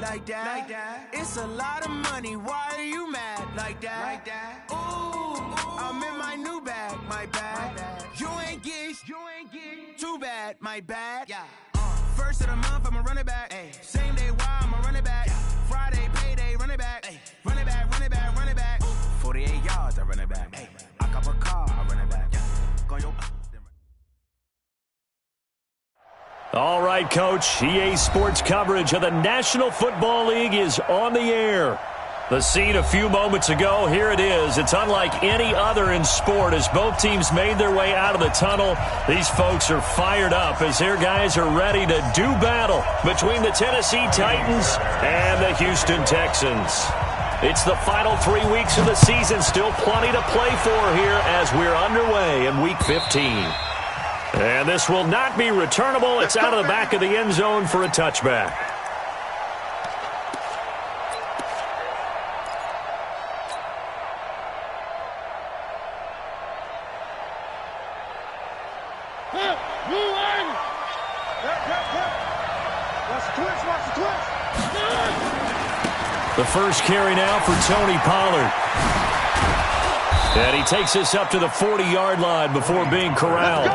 like that. It's a lot of money, why are you mad like that? Ooh, I'm in my new bag, my bad. You ain't get too bad, my bad. Yeah. First of the month, I'ma run it back. Ay. Same day, why I'ma run it back. Yeah. Friday, payday, run it back. Ay. Run it back, run it back, run it back. 48 yards, I run it back. Ay. I cop a car, I run it back. Yeah. Go yo. All right, Coach. EA Sports coverage of the National Football League is on the air. The scene a few moments ago, here it is. It's unlike any other in sport as both teams made their way out of the tunnel. These folks are fired up as their guys are ready to do battle between the Tennessee Titans and the Houston Texans. It's the final 3 weeks of the season. Still plenty to play for here as we're underway in Week 15. And this will not be returnable. It's out of the back of the end zone for a touchback. The first carry now for Tony Pollard. And he takes us up to the 40-yard line before being corralled.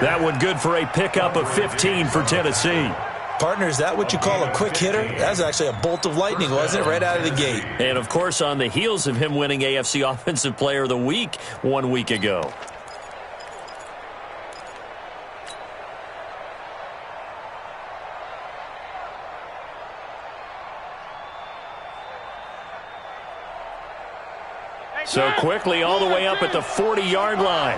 That one good for a pickup of 15 for Tennessee. Partner, is that what you call a quick hitter? That was actually a bolt of lightning, wasn't it, right out of the gate? And, of course, on the heels of him winning AFC Offensive Player of the Week 1 week ago. So quickly all the way up at the 40-yard line.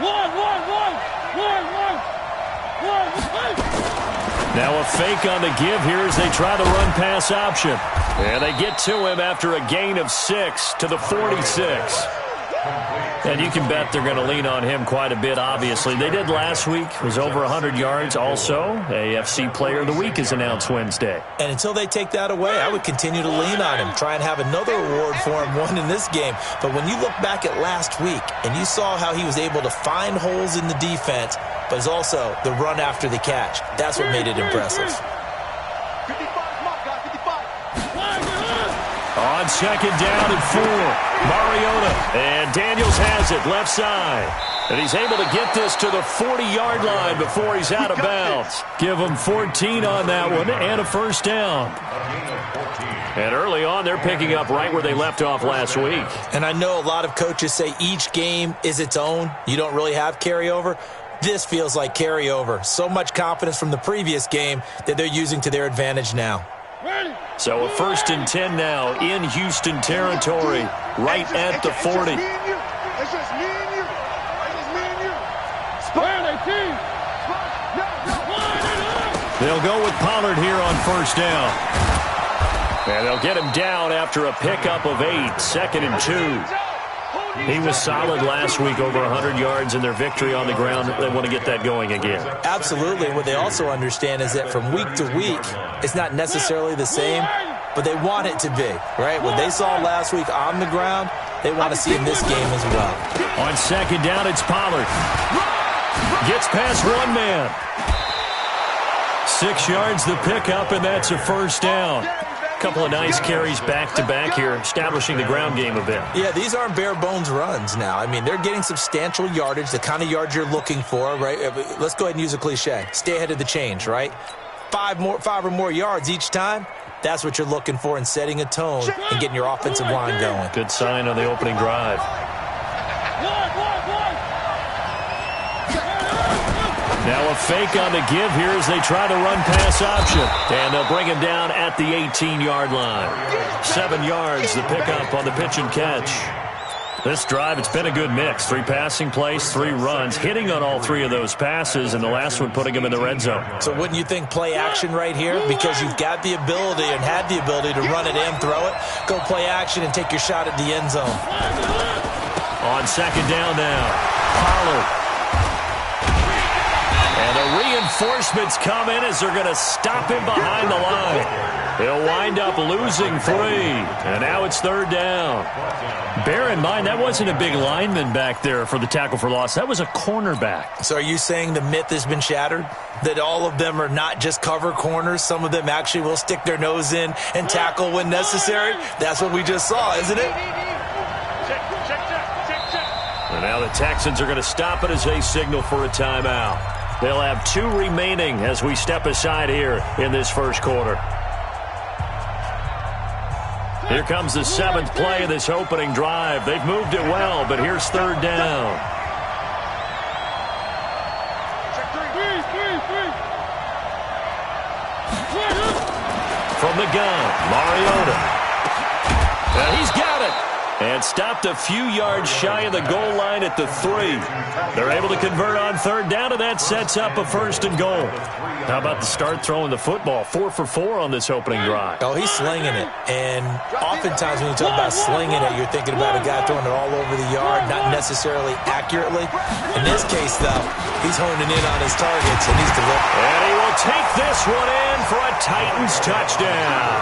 Now a fake on the give here as they try the run-pass option. And they get to him after a gain of 6 to the 46. And you can bet they're going to lean on him quite a bit, obviously. They did last week. It was over 100 yards also. AFC Player of the Week is announced Wednesday. And until they take that away, I would continue to lean on him. Try and have another award for him, one in this game. But when you look back at last week and you saw how he was able to find holes in the defense, but it's also the run after the catch. That's what made it impressive. On second down and 4, Mariota. And Daniels has it left side. And he's able to get this to the 40-yard line before he's out of bounds. Give him 14 on that one and a first down. And early on, they're picking up right where they left off last week. And I know a lot of coaches say each game is its own. You don't really have carryover. This feels like carryover. So much confidence from the previous game that they're using to their advantage now. So a 1st and 10 now in Houston territory, right at the 40. They'll go with Pollard here on first down. And they'll get him down after a pickup of 8, 2nd and 2. He was solid last week, over 100 yards in their victory on the ground. They want to get that going again. Absolutely. What they also understand is that from week to week, it's not necessarily the same, but they want it to be, right? What they saw last week on the ground, they want to see in this game as well. On second down, it's Pollard. Gets past one man. 6 yards the pickup, and that's a first down. Couple of nice carries back-to-back here, establishing the ground game a bit. Yeah, these aren't bare-bones runs now. I mean, they're getting substantial yardage, the kind of yards you're looking for, right? Let's go ahead and use a cliche. Stay ahead of the change, right? 5 or more yards each time. That's what you're looking for in setting a tone and getting your offensive line going. Good sign on the opening drive. Now a fake on the give here as they try to run pass option. And they'll bring him down at the 18-yard line. 7 yards, the pickup on the pitch and catch. This drive, it's been a good mix. 3 passing plays, 3 runs, hitting on all 3 of those passes, and the last one putting him in the red zone. So wouldn't you think play action right here? Because you've got the ability and had the ability to run it in, throw it, go play action, and take your shot at the end zone. On second down now, Pollard. And a reinforcements come in as they're going to stop him behind the line. He'll wind up losing 3, and now it's 3rd down. Bear in mind, that wasn't a big lineman back there for the tackle for loss. That was a cornerback. So are you saying the myth has been shattered? That all of them are not just cover corners? Some of them actually will stick their nose in and tackle when necessary? That's what we just saw, isn't it? And now the Texans are going to stop it as they signal for a timeout. They'll have 2 remaining as we step aside here in this first quarter. Here comes the 7th play of this opening drive. They've moved it well, but here's 3rd down. From the gun, Mariota. And he's got it. And stopped a few yards shy of the goal line at the 3. They're able to convert on 3rd down, and that sets up a 1st and goal. How about the start throwing the football? 4 for 4 on this opening drive. Oh, he's slinging it. And oftentimes when you talk about slinging it, you're thinking about a guy throwing it all over the yard, not necessarily accurately. In this case, though, he's honing in on his targets, and he's delivering. And he will take this one in for a Titans touchdown.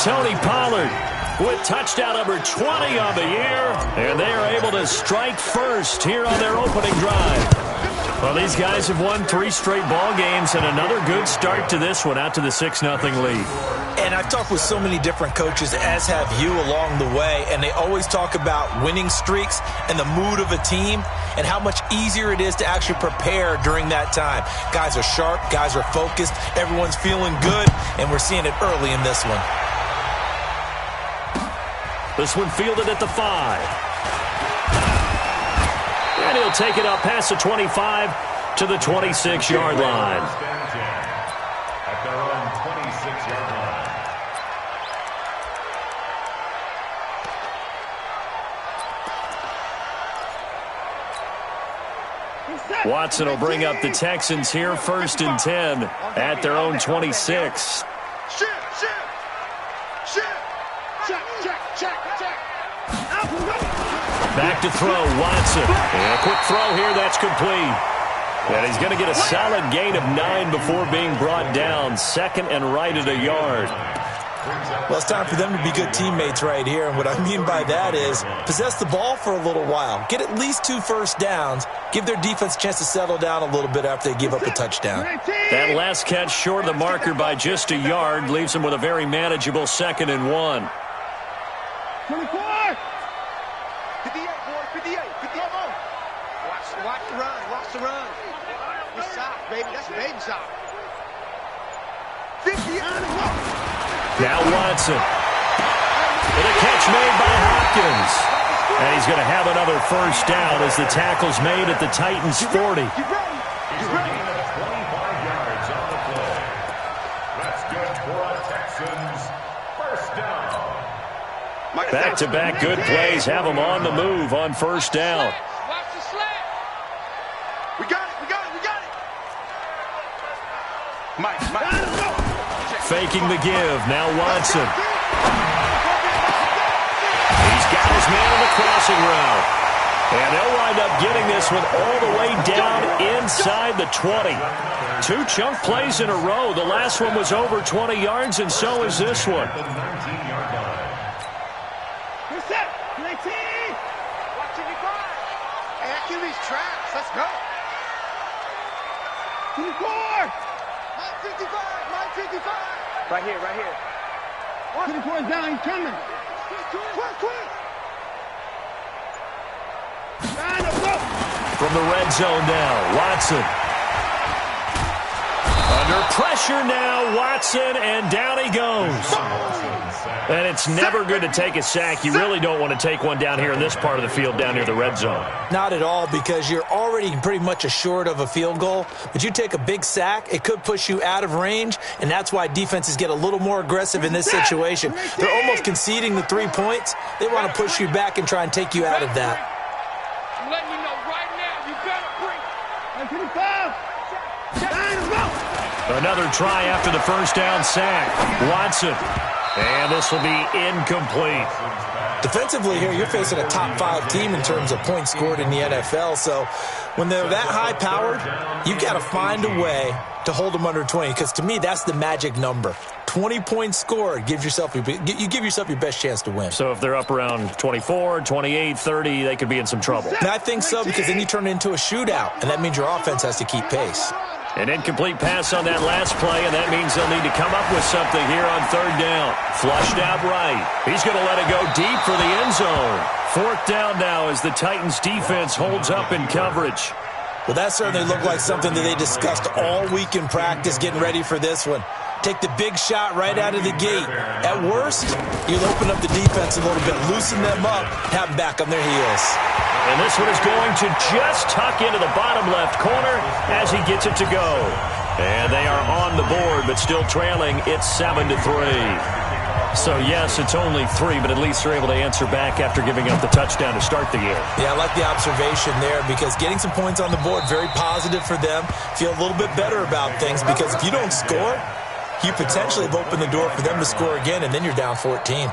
Tony Pollard with touchdown number 20 on the year, and they are able to strike first here on their opening drive. Well, these guys have won 3 straight ball games, and another good start to this one out to the 6-0 lead. And I've talked with so many different coaches, as have you along the way, and they always talk about winning streaks and the mood of a team and how much easier it is to actually prepare during that time. Guys are sharp, guys are focused, everyone's feeling good, and we're seeing it early in this one. This one fielded at the 5. And he'll take it up past the 25 to the 26-yard line. At their own 26-yard line. Watson will bring up the Texans here, 1st and 10 at their own 26. Back to throw, Watson. And a quick throw here, that's complete. And he's going to get a solid gain of 9 before being brought down. 2nd and right at a yard. Well, it's time for them to be good teammates right here. And what I mean by that is possess the ball for a little while. Get at least 2 first downs. Give their defense a chance to settle down a little bit after they give up a touchdown. That last catch short of the marker by just a yard leaves them with a very manageable 2nd and 1. 24! 58, boy, 58, 58. Watch the run, watch the run. Good shot, baby, that's a baby shot. 50 on the go. Now Watson. And a catch made by Hopkins. And he's going to have another 1st down as the tackle's made at the Titans' 40. He's running at 25 yards on the play. That's good for a Texans 1st down. Back-to-back good plays have them on the move on 1st down. Watch the slant. We got it, we got it, we got it. Mike. Faking the give. Now Watson. He's got his man on the crossing route. And they'll wind up getting this one all the way down inside the 20. 2 chunk plays in a row. The last one was over 20 yards, and so is this one. Let's go. 24. Mike 55. Mike 55. Right here. 24 is down. He's coming. Quick. From the red zone now, Watson. Under pressure now, Watson, and down he goes. And it's never good to take a sack. You really don't want to take one down here in this part of the field, down near the red zone. Not at all, because you're already pretty much assured of a field goal. But you take a big sack, it could push you out of range, and that's why defenses get a little more aggressive in this situation. They're almost conceding the 3 points. They want to push you back and try and take you out of that. I'm letting you know right now, you better bring 25. Another try after the 1st down sack. Watson. And this will be incomplete. Defensively here, you're facing a top 5 team in terms of points scored in the NFL. So when they're that high-powered, you've got to find a way to hold them under 20, because to me, that's the magic number. 20 points scored, you give yourself your best chance to win. So if they're up around 24, 28, 30, they could be in some trouble. And I think so, because then you turn it into a shootout, and that means your offense has to keep pace. An incomplete pass on that last play, and that means they'll need to come up with something here on 3rd down. Flushed out right. He's going to let it go deep for the end zone. 4th down now as the Titans defense holds up in coverage. Well, that certainly looked like something that they discussed all week in practice, getting ready for this one. Take the big shot right out of the gate. At worst, you'll open up the defense a little bit, loosen them up, have them back on their heels. And this one is going to just tuck into the bottom left corner as he gets it to go. And they are on the board, but still trailing. It's 7-3. So, yes, it's only 3, but at least they're able to answer back after giving up the touchdown to start the game. Yeah, I like the observation there, because getting some points on the board, very positive for them. Feel a little bit better about things, because if you don't score, you potentially have opened the door for them to score again, and then you're down 14.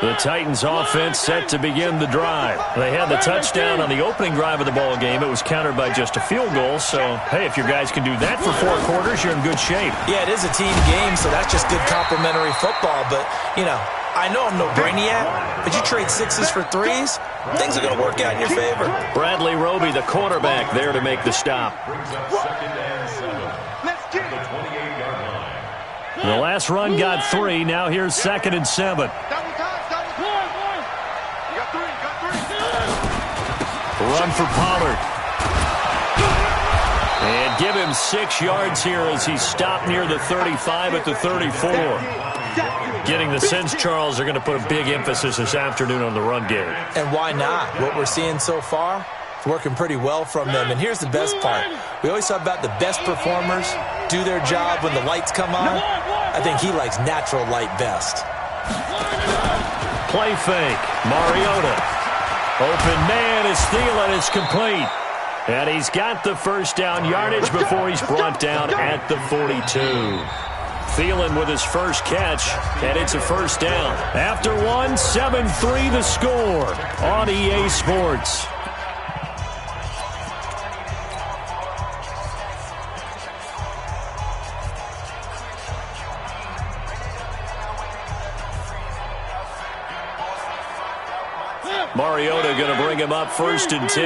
The Titans offense set to begin the drive. They had the touchdown on the opening drive of the ball game. It was countered by just a field goal. So, hey, if your guys can do that for 4 quarters, you're in good shape. Yeah, it is a team game, so that's just good complementary football. But, you know, I know I'm no brainiac, but you trade 6s for 3s, things are going to work out in your favor. Bradley Roby, the cornerback, there to make the stop. The last run got 3. Now here's 2nd and 7. Run for Pollard. And give him 6 yards here as he stopped near the 35 at the 34. Getting the sense, Charles, they're going to put a big emphasis this afternoon on the run game. And why not? What we're seeing so far, it's working pretty well from them. And here's the best part. We always talk about the best performers do their job when the lights come on. I think he likes natural light best. Play fake. Mariota. Open man is Thielen. It's complete. And he's got the first down yardage before he's brought down at the 42. Thielen with his first catch, and it's a first down. After 1, 7-3 the score on EA Sports. Mariota going to bring him up 1st and 10.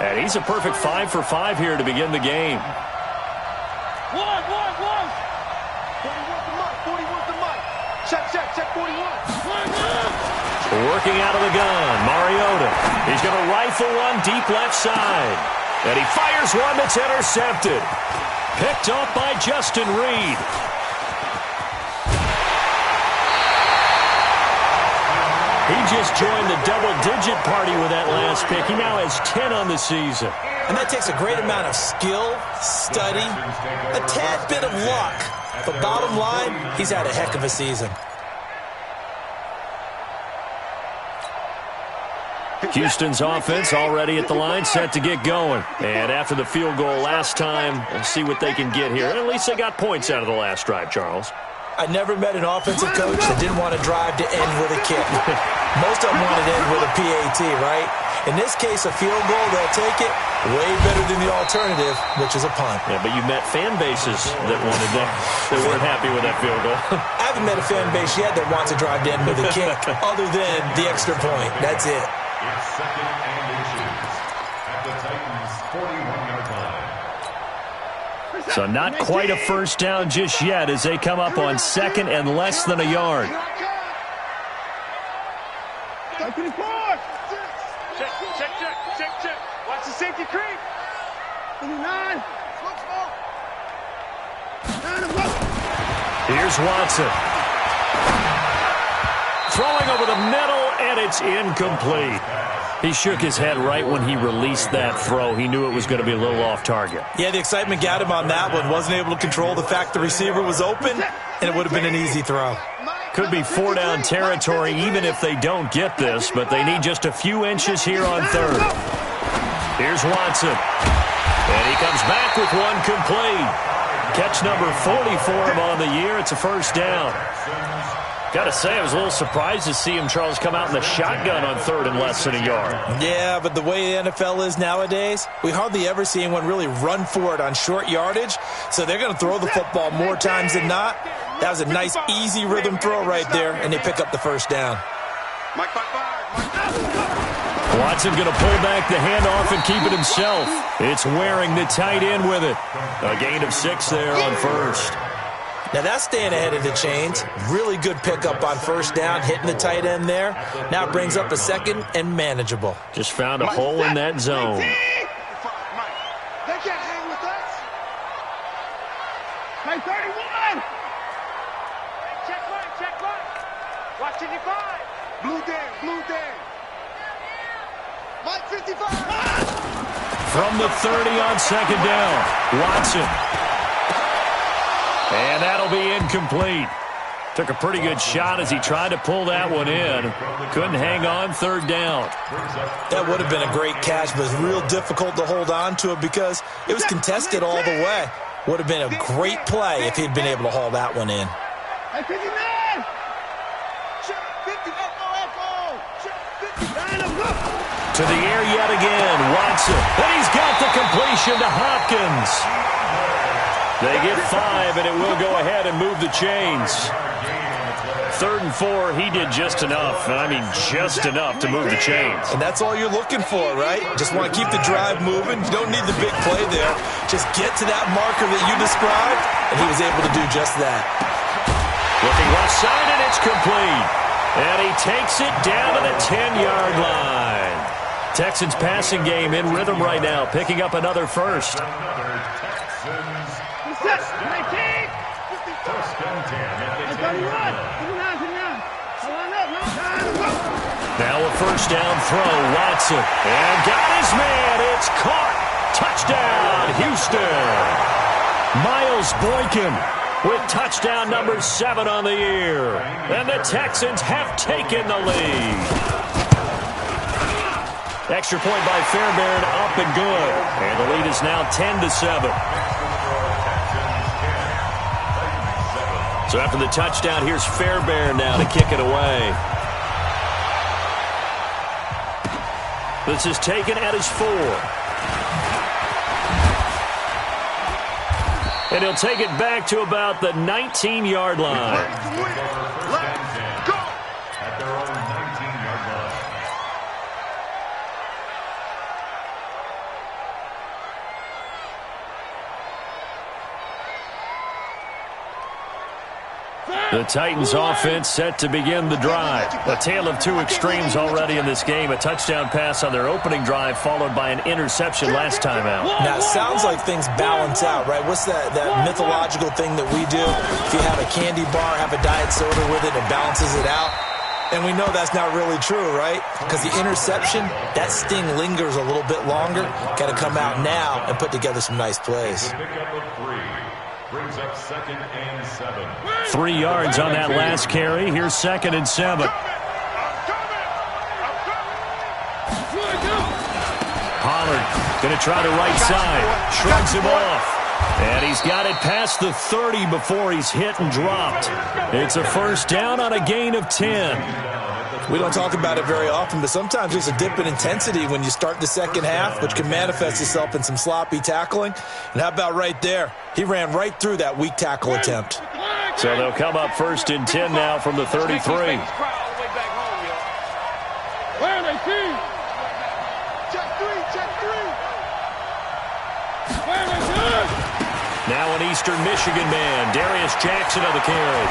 And he's a perfect 5 for 5 here to begin the game. 41 to Mike. 41 to Mike. Check 41. Working out of the gun, Mariota. He's going to rifle one deep left side. And he fires one that's intercepted. Picked off by Justin Reed. He just joined the double-digit party with that last pick. He now has 10 on the season. And that takes a great amount of skill, study, a tad bit of luck. But bottom line, he's had a heck of a season. Houston's offense already at the line, set to get going. And after the field goal last time, we'll see what they can get here. At least they got points out of the last drive, Charles. I never met an offensive coach that didn't want to drive to end with a kick. Most of them wanted to end with a PAT, right? In this case, a field goal, they'll take it way better than the alternative, which is a punt. Yeah, but you met fan bases that wanted that. They weren't happy with that field goal. I haven't met a fan base yet that wants to drive to end with a kick other than the extra point. That's it. It's 2nd and inches at the Titans' 41-yard line. So not quite a first down just yet as they come up on 2nd and less than a yard. Check. Watch the safety creep. 9. Here's Watson. Throwing over the middle, and it's incomplete. He shook his head right when he released that throw. He knew it was going to be a little off target. Yeah, the excitement got him on that one. Wasn't able to control the fact the receiver was open, and it would have been an easy throw. Could be 4-down territory even if they don't get this, but they need just a few inches here on 3rd. Here's Watson. And he comes back with one complete. Catch number 40 for him on the year. It's a first down. Got to say, I was a little surprised to see him, Charles, come out in the shotgun on third and less than a yard. Yeah, but the way the NFL is nowadays, we hardly ever see anyone really run for it on short yardage. So they're going to throw the football more times than not. That was a nice, easy rhythm throw right there, and they pick up the first down. Watson going to pull back the handoff and keep it himself. It's Waring, the tight end, with it. A gain of 6 there on first. Now that's staying ahead of the chains. Really good pickup on first down, hitting the tight end there. Now it brings up a second and manageable. Just found a hole in that zone. They can't hang with us. Play 31. Check one. Watch 55. Blue Dan. Mike 55. From the 30 on second down, Watson. And that'll be incomplete. Took a pretty good shot as he tried to pull that one in. Couldn't hang on third down. That would have been a great catch, but it's real difficult to hold on to it because it was contested all the way. Would have been a great play if he'd been able to haul that one in. To the air yet again, Watson. And he's got the completion to Hopkins. They get 5, and it will go ahead and move the chains. 3rd and 4, he did just enough. I mean, just enough to move the chains. And that's all you're looking for, right? Just want to keep the drive moving. You don't need the big play there. Just get to that marker that you described, and he was able to do just that. Looking left side, and it's complete. And he takes it down to the 10-yard line. Texans passing game in rhythm right now, picking up another first. Now a first down throw, Watson. And got his man. It's caught. Touchdown, Houston. Miles Boykin with touchdown number 7 on the year. And the Texans have taken the lead. Extra point by Fairbairn, up and good. And the lead is now 10-7. So after the touchdown, here's Fairbairn now to kick it away. This is taken at his 4. And he'll take it back to about the 19-yard line. Let's go! At their own 19-yard line. The Titans offense set to begin the drive. A tale of two extremes already in this game. A touchdown pass on their opening drive followed by an interception last time out. Now, it sounds like things balance out, right? What's that mythological thing that we do? If you have a candy bar, have a diet soda with it, it balances it out. And we know that's not really true, right? Because the interception, that sting lingers a little bit longer. Got to come out now and put together some nice plays. Pickup of 3. Brings up 2nd and 7. 3 yards on that last carry. Here's 2nd and 7. Pollard going to try the right side. Shrugs him off. And he's got it past the 30 before he's hit and dropped. It's a first down on a gain of 10. We don't talk about it very often, but sometimes there's a dip in intensity when you start the second half, which can manifest itself in some sloppy tackling. And how about right there? He ran right through that weak tackle attempt. So they'll come up 1st and 10 now from the 33. Where are they, team? Check 3. Where are they, good? Now an Eastern Michigan man, Darius Jackson on the carry.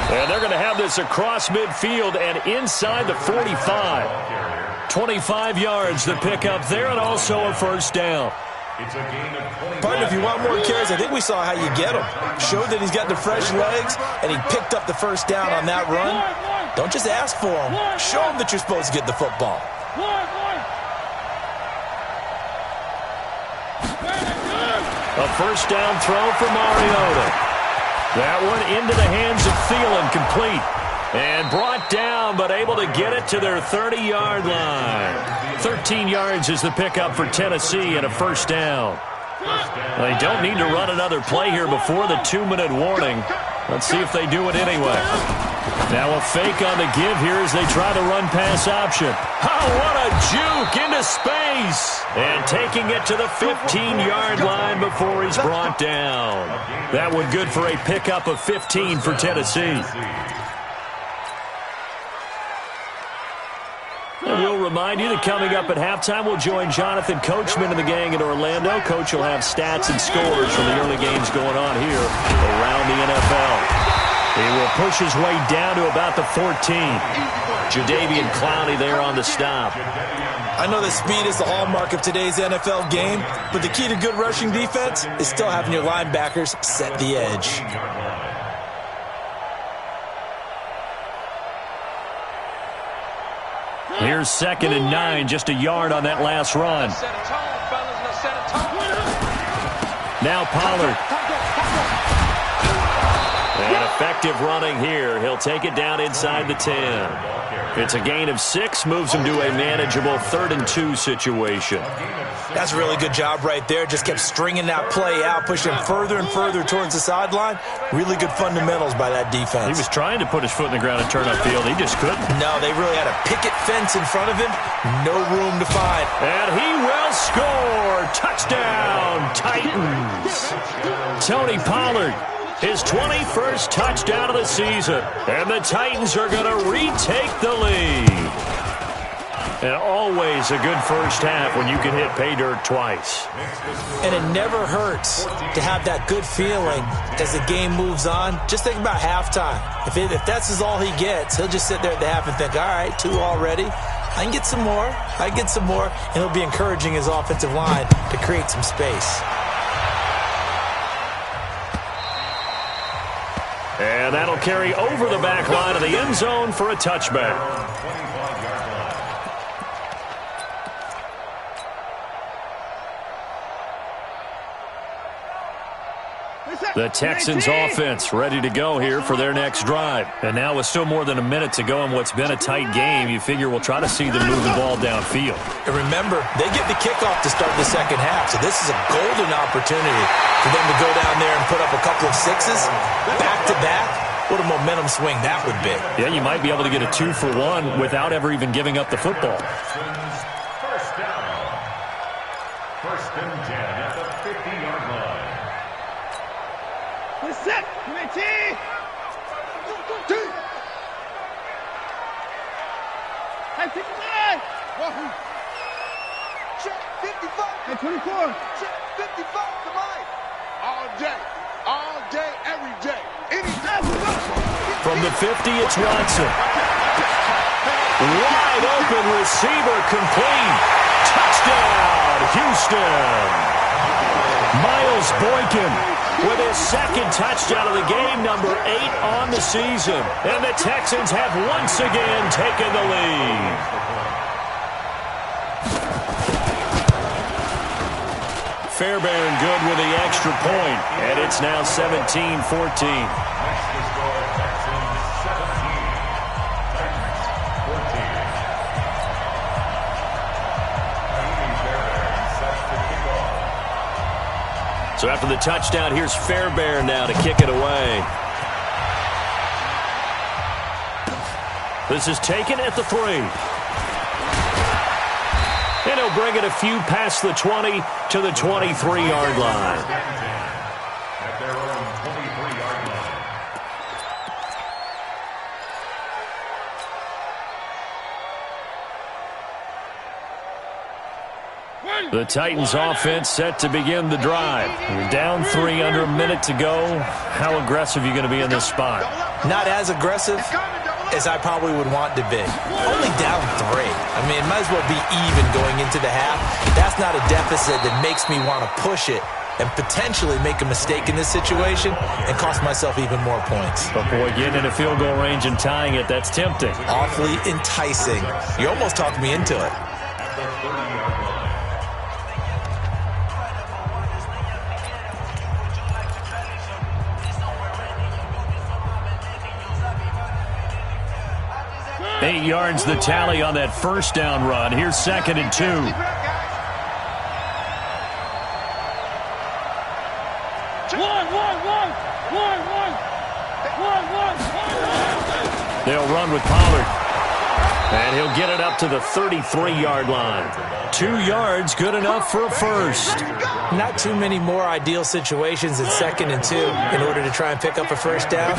And they're going to have this across midfield and inside the 45. 25 yards to pick up there, and also a first down. It's a gain of 20. Partner, if you want more carries, I think we saw how you get him. Showed that he's got the fresh legs, and he picked up the first down on that run. Don't just ask for him. Show him that you're supposed to get the football. A first down throw for Mariota. That one into the hands of Thielen, complete. And brought down, but able to get it to their 30-yard line. 13 yards is the pickup for Tennessee and a first down. They don't need to run another play here before the 2-minute warning. Let's see if they do it anyway. Now a fake on the give here as they try the run-pass option. Oh, what a juke into space. And taking it to the 15-yard line before he's brought down. That one good for a pickup of 15 for Tennessee. And we'll remind you that coming up at halftime, we'll join Jonathan Coachman and the gang in Orlando. Coach will have stats and scores from the early games going on here around the NFL. He will push his way down to about the 14. Jadeveon Clowney there on the stop. I know that speed is the hallmark of today's NFL game, but the key to good rushing defense is still having your linebackers set the edge. Here's 2nd and 9, just a yard on that last run. Now Pollard. And effective running here. He'll take it down inside the 10. It's a gain of 6, moves him to a manageable 3rd and 2 situation. That's a really good job right there. Just kept stringing that play out, pushing him further and further towards the sideline. Really good fundamentals by that defense. He was trying to put his foot in the ground and turn upfield. He just couldn't. No, they really had a picket fence in front of him. No room to find. And he will score. Touchdown, Titans. Tony Pollard, his 21st touchdown of the season. And the Titans are going to retake the lead. And always a good first half when you can hit pay dirt twice. And it never hurts to have that good feeling as the game moves on. Just think about halftime. If that's all he gets, he'll just sit there at the half and think, all right, 2 already. I can get some more. I can get some more. And he'll be encouraging his offensive line to create some space. And that'll carry over the back line of the end zone for a touchback. The Texans offense ready to go here for their next drive. And now with still more than a minute to go in what's been a tight game, you figure we'll try to see them move the ball downfield. And remember, they get the kickoff to start the second half, so this is a golden opportunity for them to go down there and put up a couple of 6s back-to-back. What a momentum swing that would be. Yeah, you might be able to get a 2-for-1 without ever even giving up the football. First down. 1st and 10 at the 50-yard line. Set. Check 55. 24. Check 55 to Mike. All day, every day. From the 50, it's Watson. Wide open receiver complete. Touchdown, Houston. Miles Boykin with his 2nd touchdown of the game, number 8 on the season. And the Texans have once again taken the lead. Fairbairn good with the extra point, and it's now 17-14. So after the touchdown, here's Fairbairn now to kick it away. This is taken at the 3. And he'll bring it a few past the 20 to the 23-yard line. At their own 23-yard line. The Titans offense set to begin the drive. You're down 3 under a minute to go. How aggressive are you going to be in this spot? Not as aggressive as I probably would want to be. Only down 3. I mean, it might as well be even going into the half. That's not a deficit that makes me want to push it and potentially make a mistake in this situation and cost myself even more points. But boy, getting in a field goal range and tying it, that's tempting. Awfully enticing. You almost talked me into it. At the 30-yard line. Eight yards the tally on that first down run. Here's 2nd and 2. They'll run with Pollard. And he'll get it up to the 33-yard line. 2 yards, good enough for a first. Not too many more ideal situations at 2nd and 2 in order to try and pick up a first down.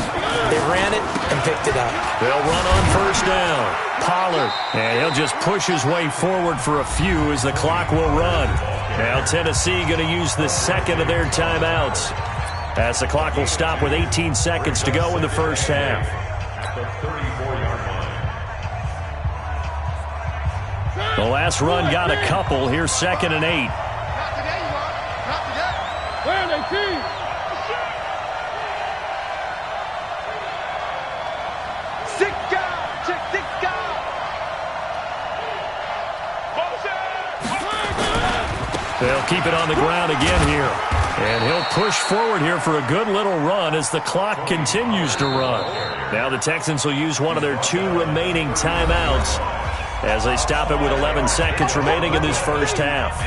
They ran it and picked it up. They'll run on first down. Pollard. And he'll just push his way forward for a few as the clock will run. Now Tennessee going to use the second of their timeouts, as the clock will stop with 18 seconds to go in the first half. At the 34-yard line. The last run got a couple. Here's 2nd and 8. Where are they, team? Six guys. Check 6 guys. They'll keep it on the ground again here. And he'll push forward here for a good little run as the clock continues to run. Now the Texans will use one of their 2 remaining timeouts as they stop it with 11 seconds remaining in this first half.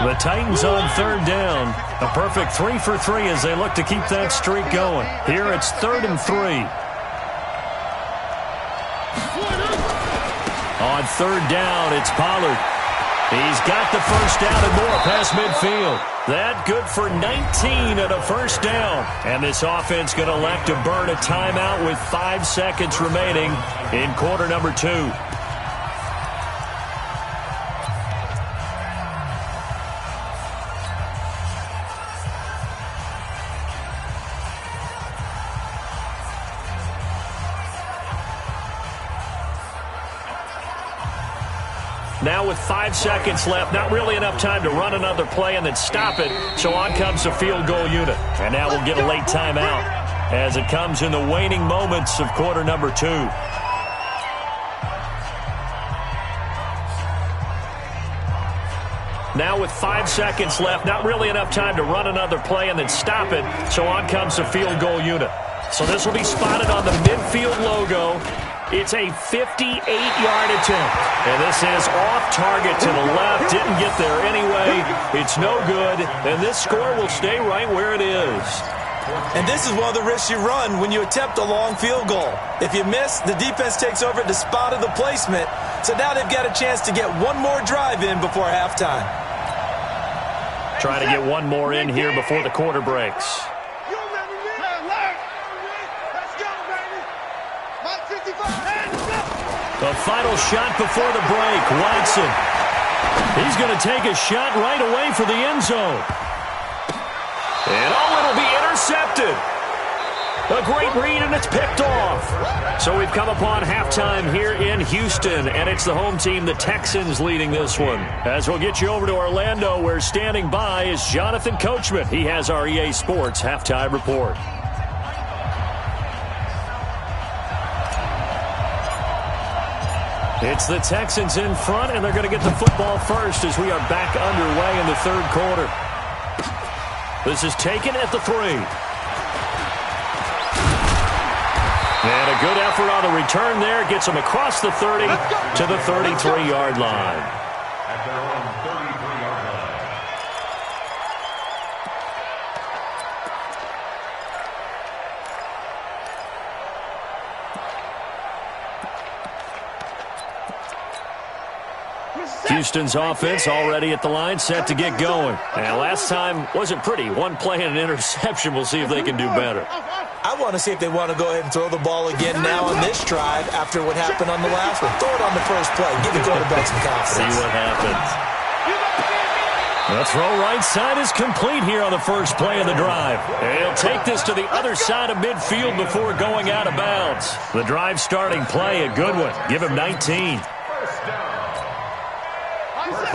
The Titans on 3rd down. A perfect 3 for 3 as they look to keep that streak going. Here it's 3rd and 3. On 3rd down, it's Pollard. He's got the first down and more past midfield. That good for 19 and a first down. And this offense going to elect to burn a timeout with 5 seconds remaining in quarter number 2. Now with 5 seconds left, not really enough time to run another play and then stop it. So on comes the field goal unit. And now we'll get a late timeout as it comes in the waning moments of quarter number 2. Now with 5 seconds left, not really enough time to run another play and then stop it. So on comes the field goal unit. So this will be spotted on the midfield logo. It's a 58-yard attempt. And this is off target to the left. Didn't get there anyway. It's no good. And this score will stay right where it is. And this is one of the risks you run when you attempt a long field goal. If you miss, the defense takes over at the spot of the placement. So now they've got a chance to get one more drive in before halftime. Try to get one more in here before the quarter breaks. The final shot before the break, Watson. He's going to take a shot right away for the end zone. And it'll be intercepted. A great read, and it's picked off. So we've come upon halftime here in Houston, and it's the home team, the Texans, leading this one. As we'll get you over to Orlando, where standing by is Jonathan Coachman. He has our EA Sports halftime report. It's the Texans in front, and they're going to get the football first as we are back underway in the 3rd quarter. This is taken at the 3. And a good effort on the return there. Gets them across the 30 to the 33-yard line. At their own 33-yard line. Houston's offense already at the line, set to get going. And last time wasn't pretty. One play and an interception. We'll see if they can do better. I want to see if they want to go ahead and throw the ball again now on this drive after what happened on the last one. Throw it on the first play. Give the quarterback some confidence. See what happens. The throw right side is complete here on the first play of the drive. And he'll take this to the other side of midfield before going out of bounds. The drive starting play, a good one. Give him 19.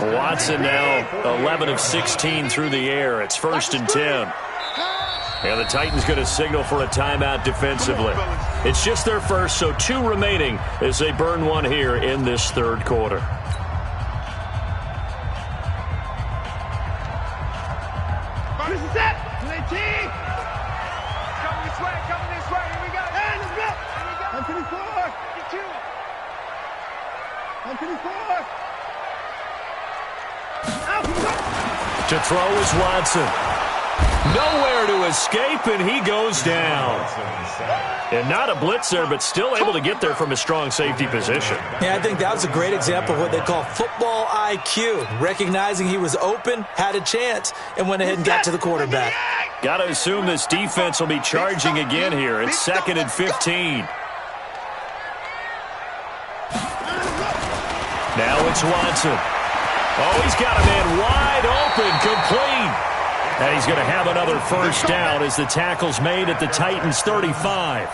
Watson now 11 of 16 through the air. It's 1st and 10. And the Titans going to signal for a timeout defensively. It's just their first, so 2 remaining as they burn one here in this 3rd quarter. This is it. Coming this way. Here we go. To throw is Watson. Nowhere to escape, and he goes down. And not a blitzer, but still able to get there from a strong safety position. Yeah, I think that was a great example of what they call football IQ. Recognizing he was open, had a chance, and went ahead and got to the quarterback. Got to assume this defense will be charging again here. It's 2nd and 15. Now it's Watson. Oh, he's got a man wide open, complete. And he's going to have another first down as the tackle's made at the Titans' 35.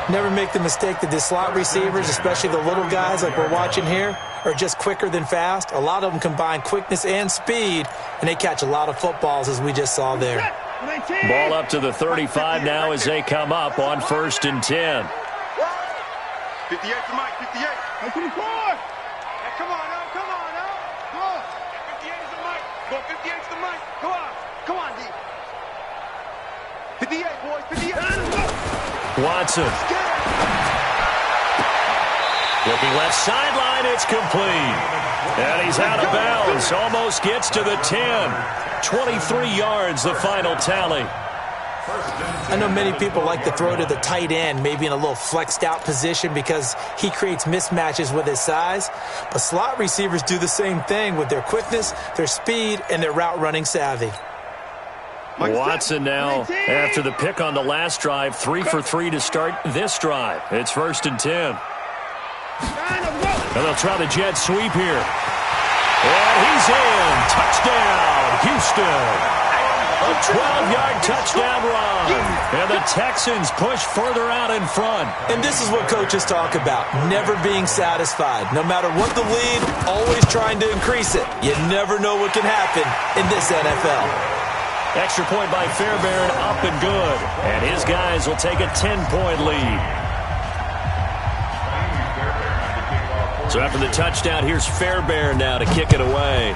Never make the mistake that the slot receivers, especially the little guys like we're watching here, are just quicker than fast. A lot of them combine quickness and speed, and they catch a lot of footballs, as we just saw there. Ball up to the 35 now as they come up on 1st and 10. 58 to Mike, 58. Hey, 24. Hey, come on, now, come on, now. Come on. 58 is the Mike. Go 58 is the Mike. Come on. Come on, D. 58, boys, 58. Watson. Looking left sideline, it's complete. And he's out of bounds. Almost gets to the 10. 23 yards, the final tally. I know many people like to throw to the tight end, maybe in a little flexed out position because he creates mismatches with his size. But slot receivers do the same thing with their quickness, their speed, and their route running savvy. Watson now, after the pick on the last drive, 3 for 3 to start this drive. It's 1st and 10. And they'll try the jet sweep here. And he's in. Touchdown, Houston. A 12-yard touchdown run. And the Texans push further out in front. And this is what coaches talk about, never being satisfied. No matter what the lead, always trying to increase it. You never know what can happen in this NFL. Extra point by Fairbairn, up and good. And his guys will take a 10-point lead. So after the touchdown, here's Fairbairn now to kick it away.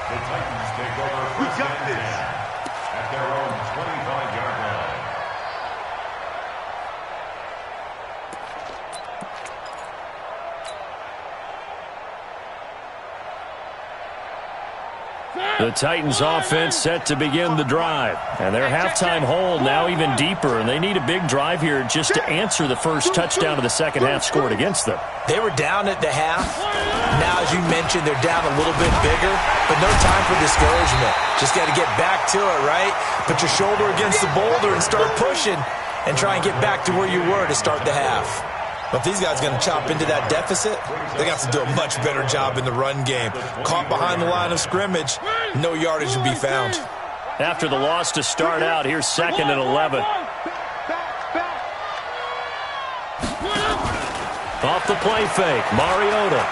The Titans take over first and 10 at their own 25-yard line. The Titans offense set to begin the drive. And their halftime hole now even deeper. And they need a big drive here just to answer the first touchdown of the second half scored against them. They were down at the half. Now, as you mentioned, they're down a little bit bigger. But no time for discouragement. Just got to get back to it, right? Put your shoulder against the boulder and start pushing. And try and get back to where you were to start the half. But if these guys are going to chop into that deficit, they got to do a much better job in the run game. Caught behind the line of scrimmage, no yardage to be found. After the loss to start out, here's 2nd and 11. Off the play fake, Mariota.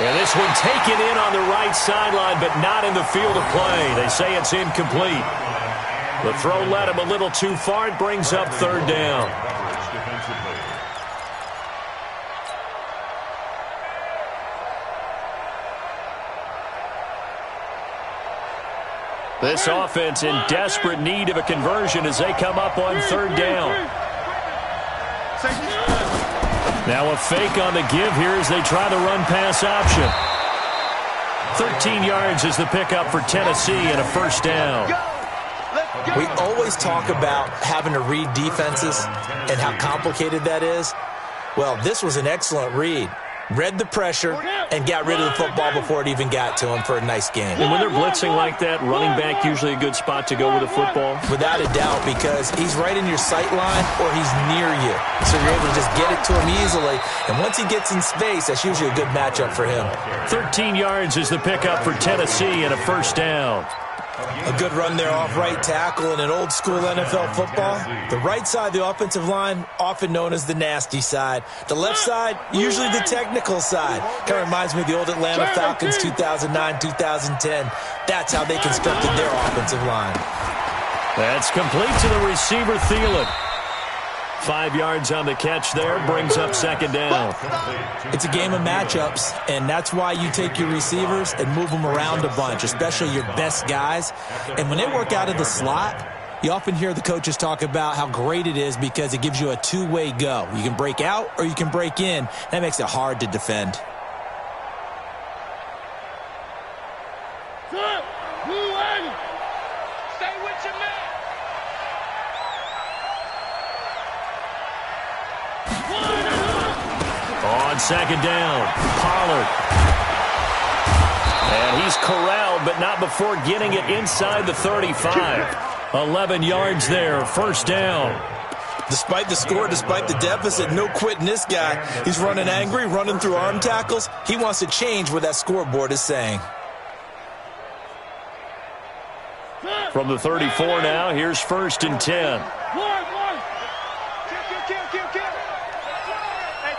And this one taken in on the right sideline, but not in the field of play. They say it's incomplete. The throw led him a little too far. It brings up 3rd down. This offense in desperate need of a conversion as they come up on 3rd down. Now a fake on the give here as they try the run-pass option. 13 yards is the pickup for Tennessee and a first down. We always talk about having to read defenses and how complicated that is. Well, this was an excellent read. Read the pressure and got rid of the football before it even got to him for a nice game. And when they're blitzing like that, running back usually a good spot to go with the football? Without a doubt, because he's right in your sight line or he's near you. So you're able to just get it to him easily. And once he gets in space, that's usually a good matchup for him. 13 yards is the pickup for Tennessee and a first down. A good run there off right tackle in an old school NFL football. The right side of the offensive line, often known as the nasty side. The left side, usually the technical side. Kind of reminds me of the old Atlanta Falcons 2009, 2010. That's how they constructed their offensive line. That's complete to the receiver, Thielen. 5 yards on the catch there, brings up second down. It's a game of matchups, and that's why you take your receivers and move them around a bunch, especially your best guys. And when they work out of the slot, you often hear the coaches talk about how great it is because it gives you a two-way go. You can break out or you can break in. That makes it hard to defend. Stay with your man. On second down, Pollard. And he's corralled, but not before getting it inside the 35. 11 yards there, first down. Despite the score, despite the deficit, no quitting this guy. He's running angry, running through arm tackles. He wants to change what that scoreboard is saying. From the 34 now, here's first and 10. Hey,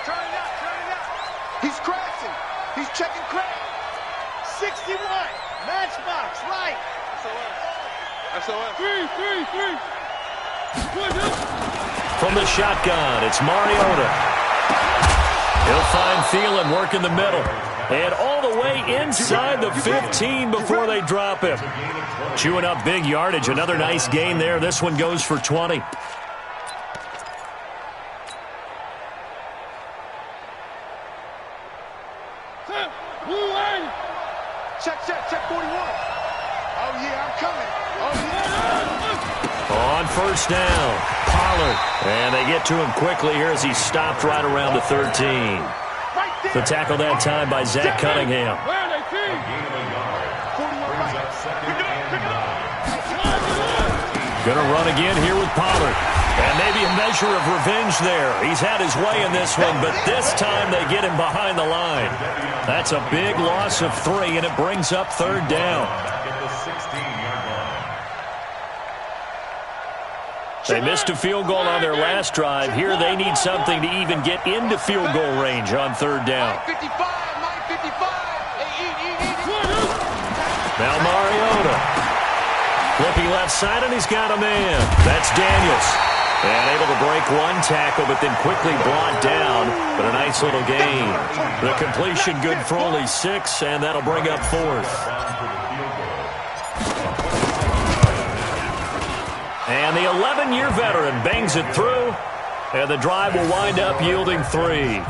turn it up. He's crashing. He's checking crack. 61. Matchbox, light. SOS. Three. From the shotgun, it's Mariota. He'll find Thielen work in the middle. And all the way inside the 15 before they drop him. Chewing up big yardage. Another nice gain there. This one goes for 20. Check 41. Oh, yeah, I'm coming. On first down, Pollard. And they get to him quickly here as he's stopped right around the 13. The tackle that time by Zach Cunningham. Going to run again here with Pollard. And maybe a measure of revenge there. He's had his way in this one, but this time they get him behind the line. That's a big loss of 3, and it brings up third down. They missed a field goal on their last drive. Here they need something to even get into field goal range on third down. Now Mariota. Flipping left side, and he's got a man. That's Daniels. And able to break one tackle, but then quickly brought down. But a nice little gain. The completion good for only 6, and that'll bring up fourth. And the 11-year veteran bangs it through, and the drive will wind up yielding 3.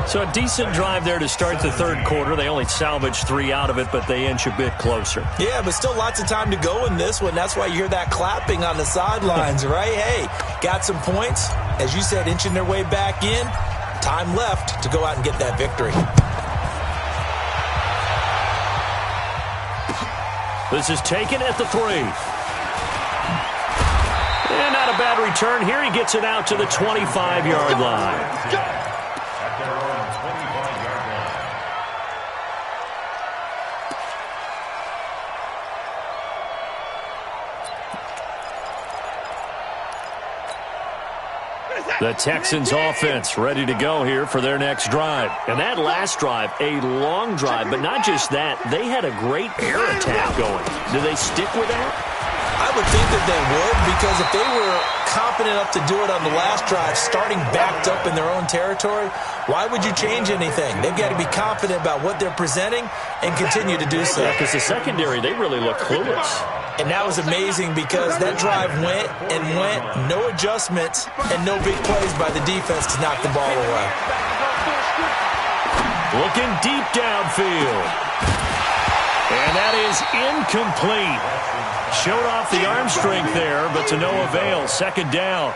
So a decent drive there to start the third quarter. They only salvaged 3 out of it, but they inch a bit closer. Yeah, but still lots of time to go in this one. That's why you hear that clapping on the sidelines, right? Hey, got some points. As you said, inching their way back in. Time left to go out and get that victory. This is taken at the 3. And not a bad return here. He gets it out to the 25-yard line. The Texans offense ready to go here for their next drive. And that last drive, a long drive, but not just that. They had a great air attack going. Do they stick with that? I would think that they would, because if they were confident enough to do it on the last drive, starting backed up in their own territory, why would you change anything? They've got to be confident about what they're presenting and continue to do so. Yeah, because the secondary, they really look clueless. And that was amazing because that drive went and went, no adjustments and no big plays by the defense to knock the ball away. Looking deep downfield. And that is incomplete. Showed off the arm strength there, but to no avail. Second down.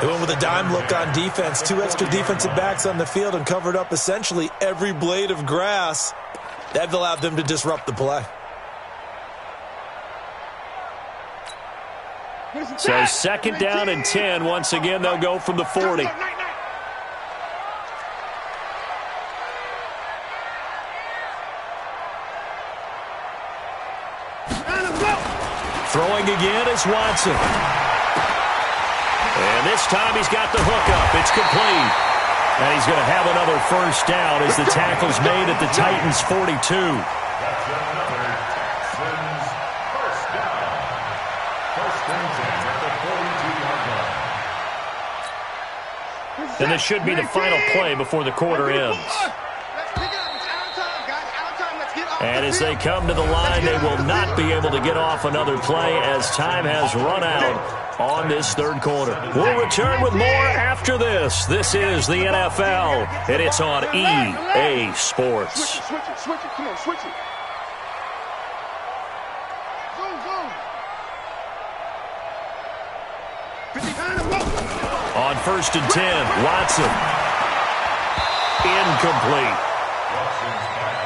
They went with a dime look on defense. 2 extra defensive backs on the field and covered up essentially every blade of grass. That allowed them to disrupt the play. So second down and 10. Once again, they'll go from the 40. Throwing again is Watson. And this time he's got the hook up. It's complete. And he's going to have another first down as the tackle's made at the Titans' 42. And this should be the final play before the quarter ends. And as they come to the line, they will not be able to get off another play as time has run out on this third quarter. We'll return with more after this. This is the NFL, and it's on EA Sports. Switch it. Come on, switch it. On 1st and 10, Watson. Incomplete.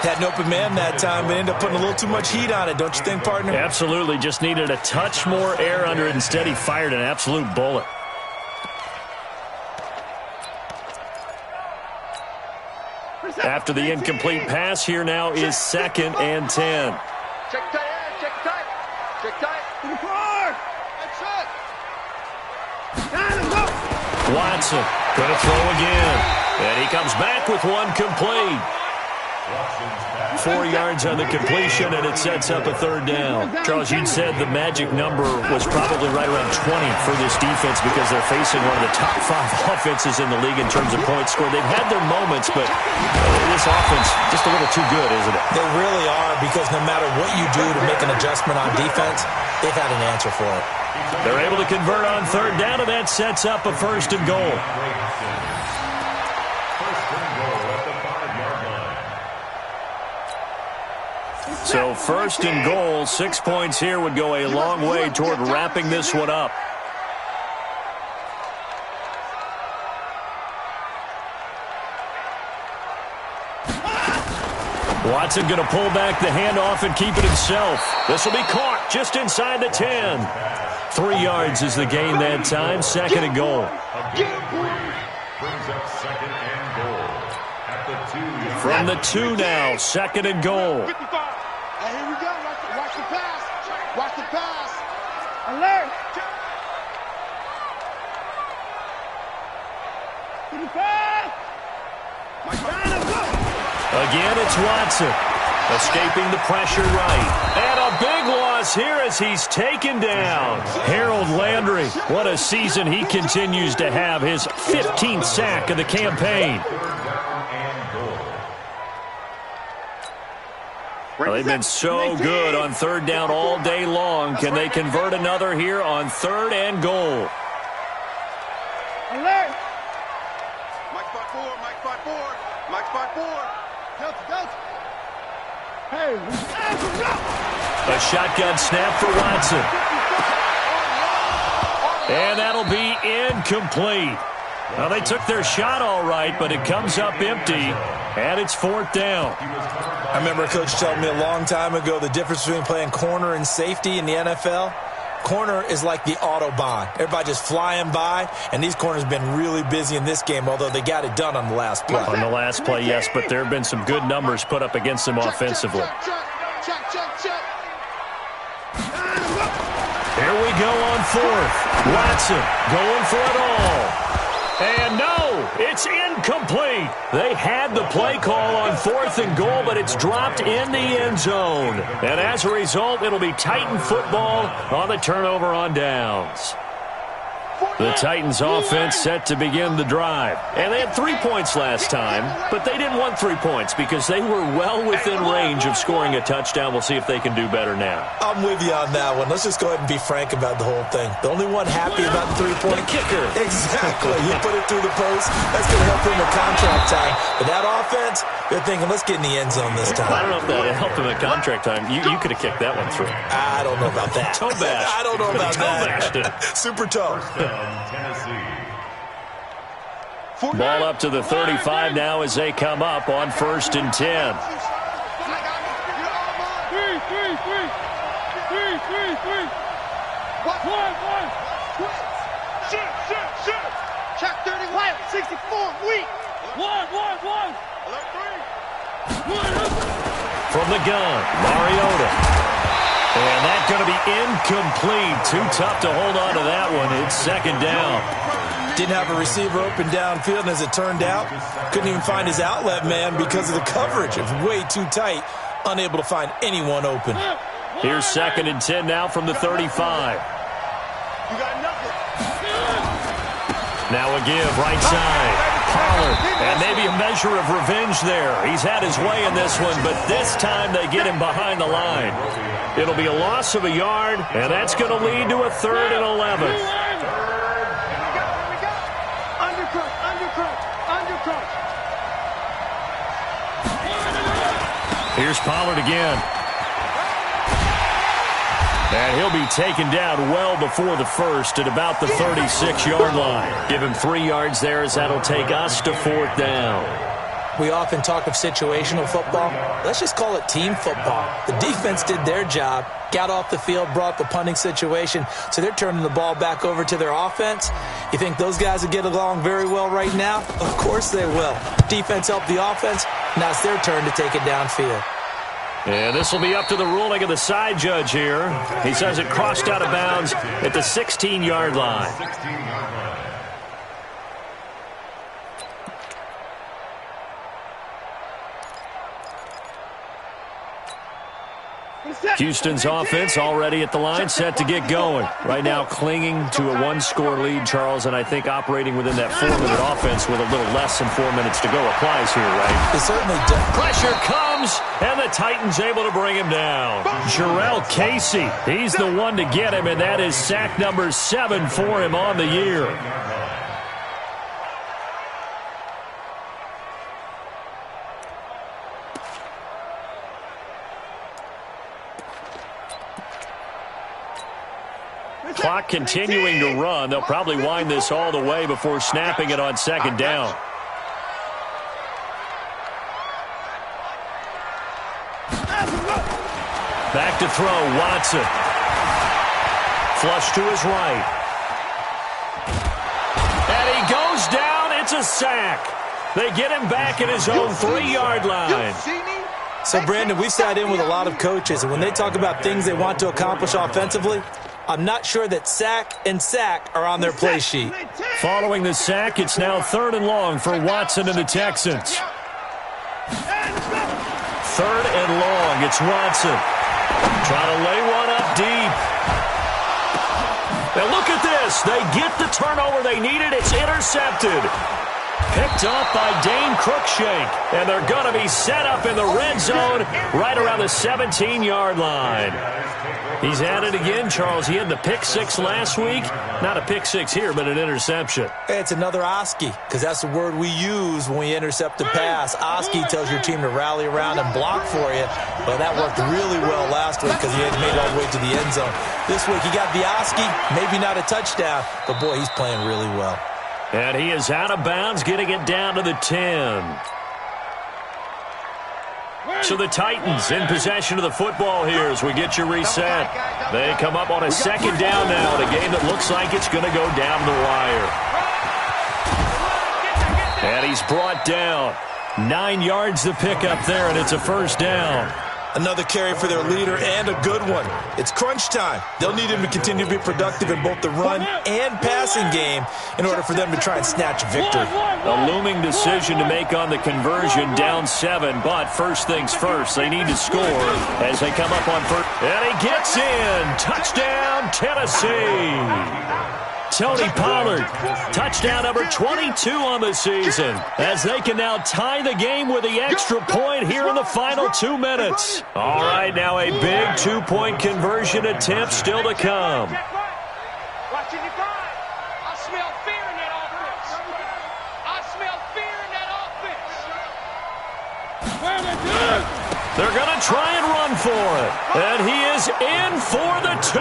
Had an open man that time, but ended up putting a little too much heat on it, don't you think, partner? Absolutely. Just needed a touch more air under it. Instead, he fired an absolute bullet. After the incomplete pass, here now is 2nd and 10. Check tight. To the car. That's it. Watson going to throw again. And he comes back with one complete. 4 yards on the completion, and it sets up a third down. Charles, you'd said the magic number was probably right around 20 for this defense because they're facing one of the top 5 offenses in the league in terms of points scored. They've had their moments, but this offense just a little too good, isn't it? They really are, because no matter what you do to make an adjustment on defense, they've had an answer for it. They're able to convert on third down, and that sets up a 1st and goal. So 1st and goal, 6 points here would go a long way toward wrapping this one up. Watson going to pull back the handoff and keep it himself. This will be caught just inside the 10. 3 yards is the gain that time, 2nd and goal. Brings up 2nd and goal. At the 2. From the 2 now, 2nd and goal. Here we go. Watch the pass. Watch the pass. Alert. To the pass. Again, it's Watson. Escaping the pressure right. And a big loss here as he's taken down. Harold Landry, what a season he continues to have. His 15th sack of the campaign. Well, they've been so good on third down all day long. Can they convert another here on 3rd and goal? Alert. Mike 5-4. Mike 5-4. Mike 5-4. Go. Hey, A shotgun snap for Watson. And that'll be incomplete. Well, they took their shot all right, but it comes up empty, and it's 4th down. I remember a coach telling me a long time ago the difference between playing corner and safety in the NFL. Corner is like the Autobahn. Everybody just flying by, and these corners have been really busy in this game, although they got it done on the last play. On the last play, yes, but there have been some good numbers put up against them offensively. Check. Here we go on 4th. Watson going for it all. And no, it's incomplete. They had the play call on 4th and goal, but it's dropped in the end zone. And as a result, it'll be Titan football on the turnover on downs. The Titans offense set to begin the drive. And they had 3 points last time, but they didn't want 3 points because they were well within range of scoring a touchdown. We'll see if they can do better now. I'm with you on that one. Let's just go ahead and be frank about the whole thing. The only one happy about the 3-point kicker. Exactly. You put it through the post. That's going to help him in contract time. But that offense, they're thinking, let's get in the end zone this time. I don't know if that helped him in contract time. You could have kicked that one through. I don't know about that. Toe bash. I don't know about that. Super toe. Ball up to the 35 now as they come up on 1st and 10. Check 31. 64. Weak. One. From the gun, Mariota. And that's going to be incomplete. Too tough to hold on to that one. It's 2nd down. Didn't have a receiver open downfield, and as it turned out, couldn't even find his outlet man because of the coverage. It was way too tight, unable to find anyone open. Here's 2nd and 10 now from the 35. You got nothing. Now a give, right side. Pollard, and maybe a measure of revenge there. He's had his way in this one, but this time they get him behind the line. It'll be a loss of a yard, and that's going to lead to a 3rd and 11. Here's Pollard again. And he'll be taken down well before the first at about the 36-yard line. Give him 3 yards there as that'll take us to 4th down. We often talk of situational football. Let's just call it team football. The defense did their job, got off the field, brought the punting situation, so they're turning the ball back over to their offense. You think those guys will get along very well right now? Of course they will. Defense helped the offense. Now it's their turn to take it downfield. And this will be up to the ruling of the side judge here. He says it crossed out of bounds at the 16-yard line. Houston's offense already at the line, set to get going. Right now clinging to a 1-score lead, Charles, and I think operating within that 4-minute offense with a little less than 4 minutes to go applies here, right? It certainly does. Pressure comes, and the Titans able to bring him down. Jarrell Casey, he's the one to get him, and that is sack number 7 for him on the year. Clock continuing to run. They'll probably wind this all the way before snapping it on 2nd down. Back to throw, Watson. Flush to his right. And he goes down. It's a sack. They get him back at his own 3-yard line. So, Brandon, we've sat in with a lot of coaches, and when they talk about things they want to accomplish offensively, I'm not sure that sack and sack are on their play sheet. Following the sack, it's now 3rd and long for Watson and the Texans. 3rd and long, it's Watson. Trying to lay one up deep. Now look at this. They get the turnover they needed. It's intercepted. Picked off by Dane Cruikshank. And they're going to be set up in the red zone right around the 17-yard line. He's at it again, Charles. He had the pick 6 last week. Not a pick 6 here, but an interception. It's another Oski, because that's the word we use when we intercept a pass. Oski tells your team to rally around and block for you. Well, that worked really well last week because he had made it all the way to the end zone. This week he got the Oski, maybe not a touchdown, but boy, he's playing really well. And he is out of bounds, getting it down to the 10. So the Titans in possession of the football here as we get you reset. They come up on a 2nd down now in a game that looks like it's going to go down the wire. And he's brought down. 9 yards to pick up there, and it's a 1st down. Another carry for their leader, and a good one. It's crunch time. They'll need him to continue to be productive in both the run and passing game in order for them to try and snatch a victory. A looming decision to make on the conversion, down 7, but first things first, they need to score as they come up on 1st. And he gets in. Touchdown, Tennessee. Tony Pollard, touchdown number 22 on the season, as they can now tie the game with the extra point here in the final 2 minutes. All right, now a big 2-point conversion attempt still to come. Watching you grind. I smell fear in that offense. I smell fear in that offense. They're going to try and run for it. And he is in for the 2.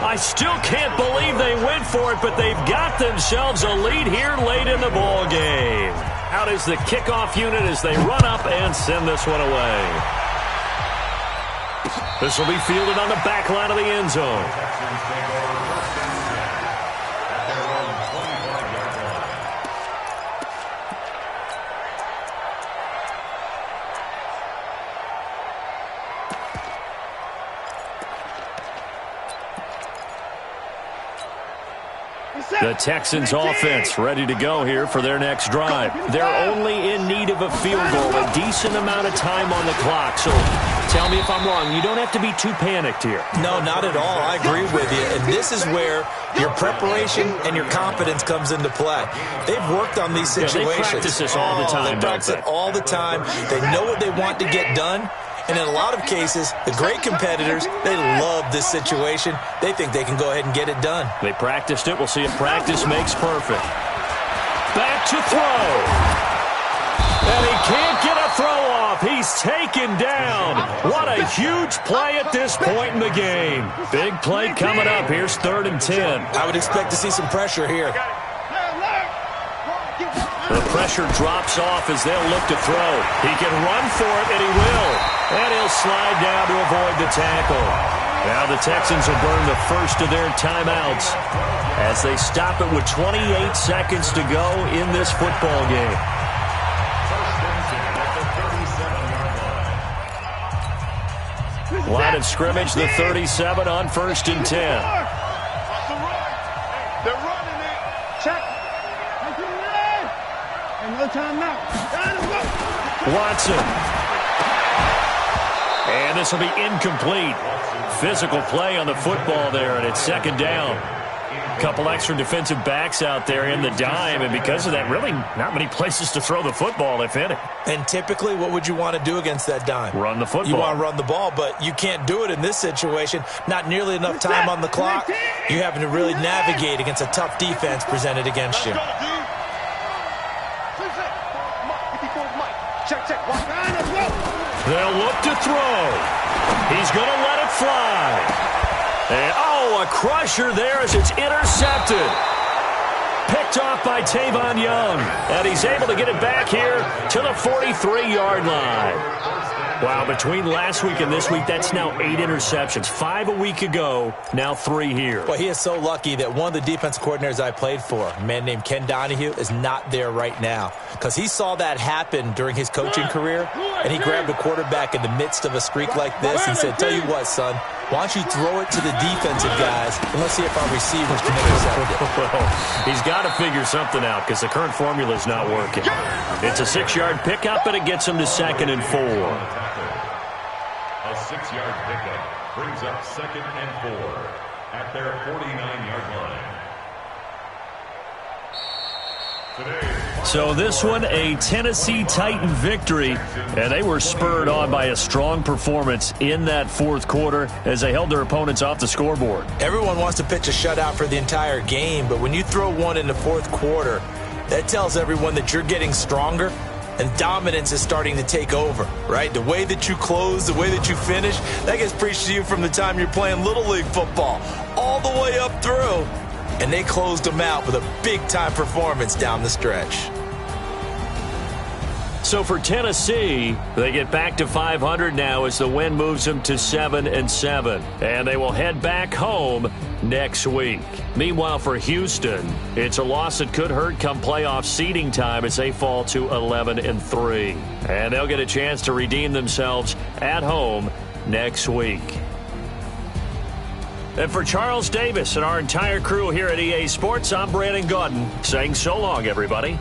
I still can't believe they went for it, but they've got themselves a lead here late in the ball game. Out is the kickoff unit as they run up and send this one away. This will be fielded on the back line of the end zone. The Texans offense ready to go here for their next drive. They're only in need of a field goal, a decent amount of time on the clock. So Tell me if I'm wrong. You don't have to be too panicked here. No, not at all. I agree with you. And this is where your preparation and your confidence comes into play. They've worked on these situations. Yeah, they practice this all the time. They practice it all the time. They know what they want to get done. And in a lot of cases, the great competitors, they love this situation. They think they can go ahead and get it done. They practiced it. We'll see if practice makes perfect. Back to throw. And he can't get a throw off. He's taken down. What a huge play at this point in the game. Big play coming up. Here's 3rd and 10. I would expect to see some pressure here. The pressure drops off as they'll look to throw. He can run for it, and he will. And he'll slide down to avoid the tackle. Now the Texans will burn the first of their timeouts as they stop it with 28 seconds to go in this football game. Line of scrimmage, the 37 on 1st and 10. They're running it. Check. And no timeout. Watson. And this will be incomplete. Physical play on the football there, and it's 2nd down. Couple extra defensive backs out there in the dime, and because of that, really not many places to throw the football, if any. And typically, what would you want to do against that dime? Run the football. You want to run the ball, but you can't do it in this situation. Not nearly enough time on the clock. You having to really navigate against a tough defense presented against you. They'll look to throw. He's going to let it fly. And, a crusher there as it's intercepted. Picked off by Tavon Young. And he's able to get it back here to the 43-yard line. Wow, between last week and this week, that's now 8 interceptions. 5 a week ago, now 3 here. Well, he is so lucky that one of the defense coordinators I played for, a man named Ken Donahue, is not there right now. Because he saw that happen during his coaching career, and he grabbed a quarterback in the midst of a streak like this and said, tell you what, son, why don't you throw it to the defensive guys, and let's see if our receivers can intercept it. Well, he's got to figure something out because the current formula is not working. It's a 6-yard pickup, and it gets him to 2nd and 4. A 6-yard pickup brings up 2nd and 4 at their 49-yard line. So this one, a Tennessee Titan victory, and they were spurred on by a strong performance in that 4th quarter as they held their opponents off the scoreboard. Everyone wants to pitch a shutout for the entire game, but when you throw one in the 4th quarter, that tells everyone that you're getting stronger and dominance is starting to take over, right? The way that you close, the way that you finish, that gets preached to you from the time you're playing Little League football all the way up through. And they closed them out with a big-time performance down the stretch. So for Tennessee, they get back to 500 now as the win moves them to 7-7. And they will head back home next week. Meanwhile, for Houston, it's a loss that could hurt come playoff seeding time as they fall to 11-3. And they'll get a chance to redeem themselves at home next week. And for Charles Davis and our entire crew here at EA Sports, I'm Brandon Gaudin saying so long, everybody.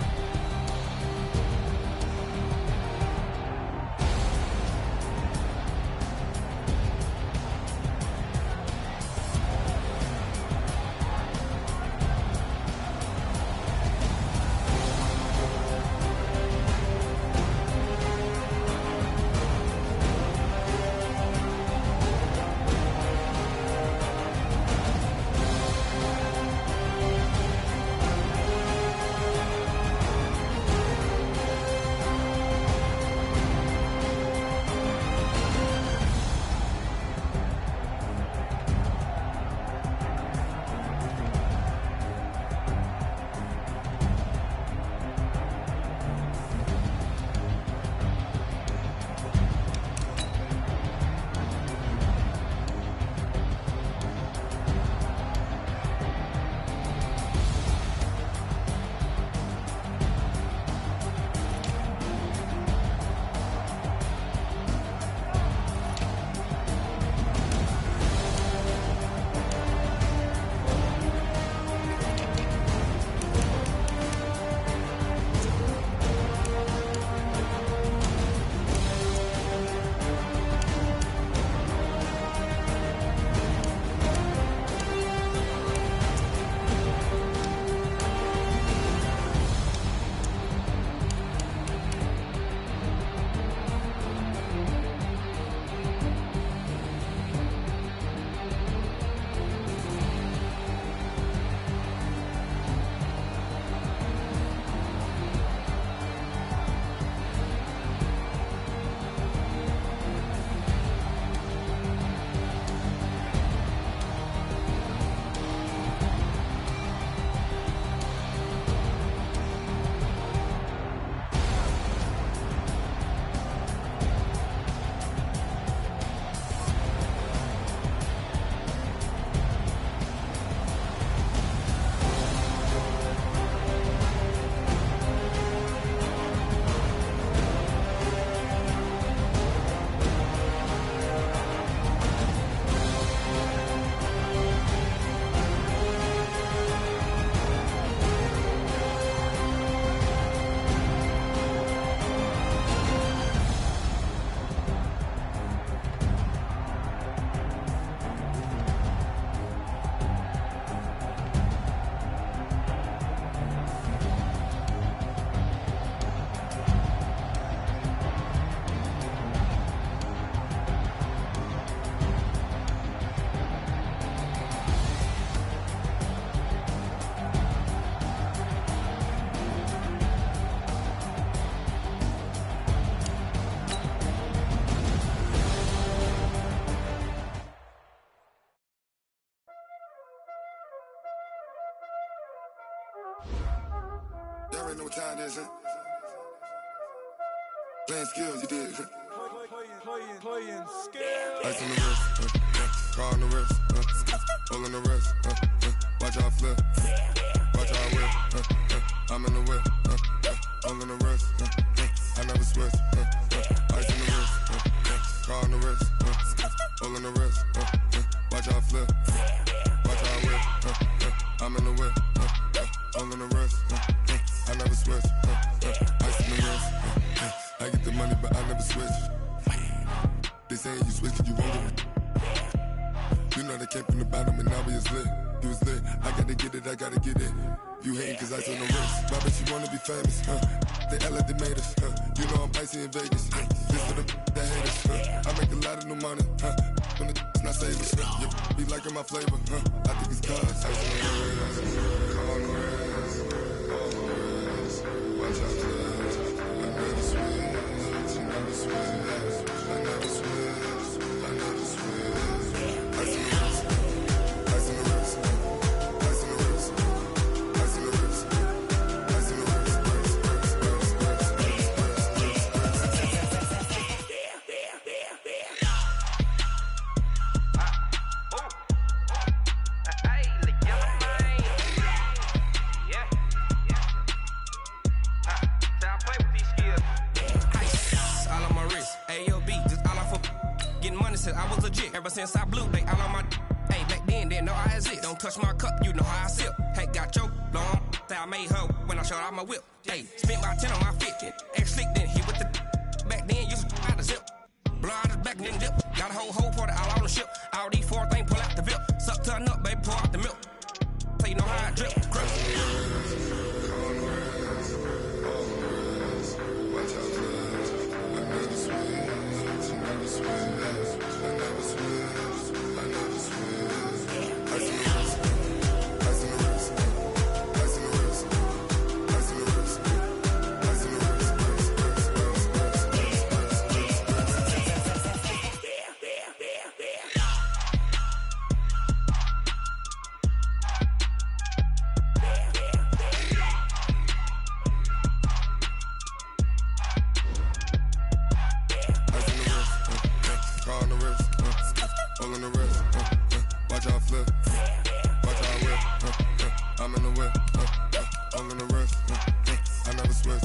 Y'all already know what time it is, huh? Playing skills, you did. Playing skills. Ice on the wrist, car on the wrist, hole in the wrist, watch out flip, watch out whip, I'm in the whip, hole in the wrist, I never switch, ice on the wrist, car on the wrist, hole in the wrist, watch out flip, watch out whip, I'm in the whip, hole in the wrist, I never switch, ice on the wrist, I get the money but I never switch. They saying you switch cause you won't get it. You know they came from the bottom and now we is lit. You was lit, I gotta get it, I gotta get it. You hating cause I on the wrist. My bitch, you wanna be famous, They act like they made us, You know I'm icy in Vegas, This for the that hate us, I make a lot of new money, When the not savers, You be liking my flavor, I think it's cause I on the wrist, car on the wrist, all the wrist. Watch out, cuz I never switch, I never switch. I never switch, I never switch. Ice in the wrist, ice in the wrist, ice in the wrist, ice in the wrist, ice in the wrist, I was legit ever since I blew. They all on my hey back then didn't know I exist. Don't touch my cup, you know how I sip. Hey, got choked long. I made her when I showed out my whip. Hey, spent about 10 on my 50. Ex slick then hit with the back then used to out the zip. Blow out his back then dip. Got a whole party all on the ship. All these four things pull out the VIP. Suck turn up, baby, pour out the milk. So you know how I drip. Crush. Watch out, cuz I never switch, I never switch. I never switch, I never switch. Ice in the wrist, ice in the wrist, ice in the wrist, ice in the wrist, ice in the wrist, car on the wrist, hole in the wrist, watch out flip, watch out whip, I'm in the whip, hole in the wrist, I never switch.